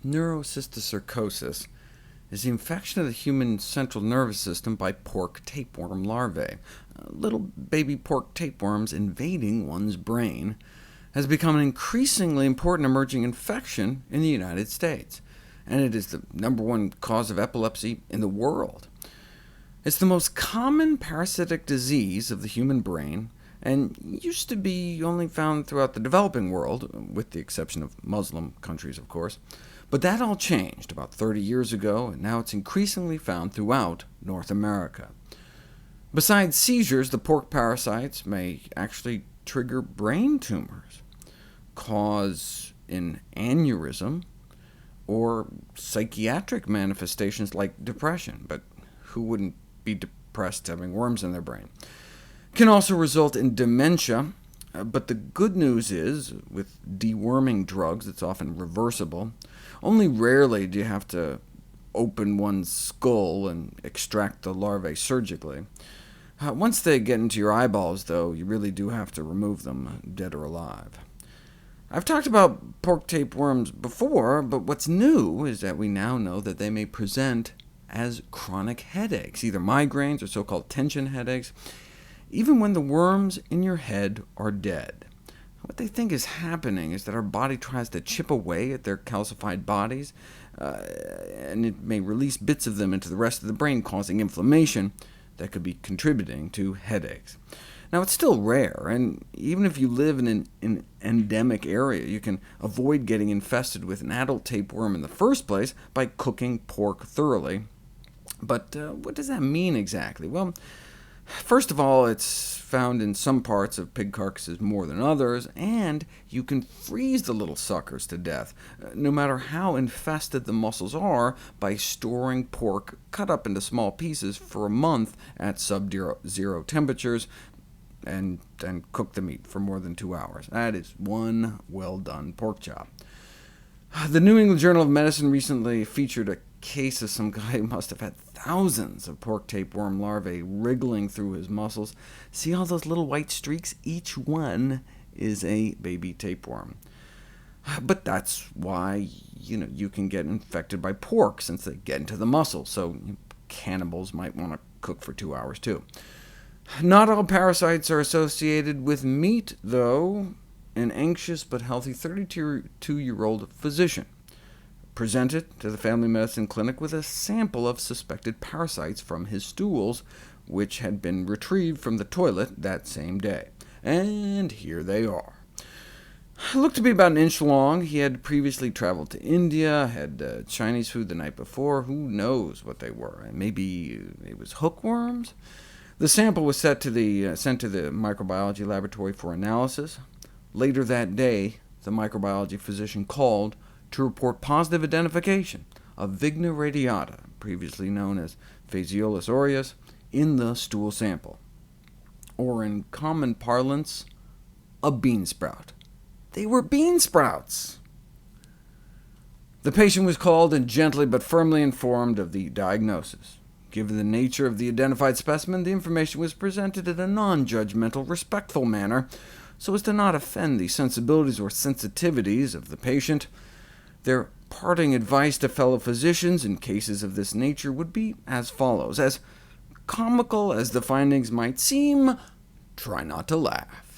Neurocysticercosis is the infection of the human central nervous system by pork tapeworm larvae. Little baby pork tapeworms invading one's brain has become an increasingly important emerging infection in the United States, and it is the #1 cause of epilepsy in the world. It's the most common parasitic disease of the human brain, and used to be only found throughout the developing world, with the exception of Muslim countries, of course. But that all changed about 30 years ago, and now it's increasingly found throughout North America. Besides seizures, the pork parasites may actually trigger brain tumors, cause an aneurysm, or psychiatric manifestations like depression, but who wouldn't be depressed having worms in their brain? Can also result in dementia, but the good news is, with deworming drugs, it's often reversible. Only rarely do you have to open one's skull and extract the larvae surgically. Once they get into your eyeballs, though, you really do have to remove them, dead or alive. I've talked about pork tapeworms before, but what's new is that we now know that they may present as chronic headaches, either migraines or so-called tension headaches, even when the worms in your head are dead. What they think is happening is that our body tries to chip away at their calcified bodies, and it may release bits of them into the rest of the brain, causing inflammation that could be contributing to headaches. Now, it's still rare, and even if you live in an endemic area, you can avoid getting infested with an adult tapeworm in the first place by cooking pork thoroughly. But what does that mean exactly? Well, first of all, it's found in some parts of pig carcasses more than others, and you can freeze the little suckers to death, no matter how infested the muscles are, by storing pork cut up into small pieces for a month at sub-zero temperatures, and then cook the meat for more than 2 hours. That is one well-done pork chop. The New England Journal of Medicine recently featured a case of some guy who must have had thousands of pork tapeworm larvae wriggling through his muscles. See all those little white streaks? Each one is a baby tapeworm. But that's why you can get infected by pork, since they get into the muscle, so cannibals might want to cook for 2 hours too. Not all parasites are associated with meat, though. An anxious but healthy 32-year-old physician presented to the family medicine clinic with a sample of suspected parasites from his stools, which had been retrieved from the toilet that same day. And here they are. Looked to be about an inch long. He had previously traveled to India, had Chinese food the night before. Who knows what they were? Maybe it was hookworms? The sample was sent to the microbiology laboratory for analysis. Later that day, the microbiology physician called to report positive identification of Vigna radiata, previously known as Phaseolus aureus, in the stool sample, or in common parlance, a bean sprout. They were bean sprouts! The patient was called and gently but firmly informed of the diagnosis. Given the nature of the identified specimen, the information was presented in a non-judgmental, respectful manner, so as to not offend the sensibilities or sensitivities of the patient. Their parting advice to fellow physicians in cases of this nature would be as follows: as comical as the findings might seem, try not to laugh.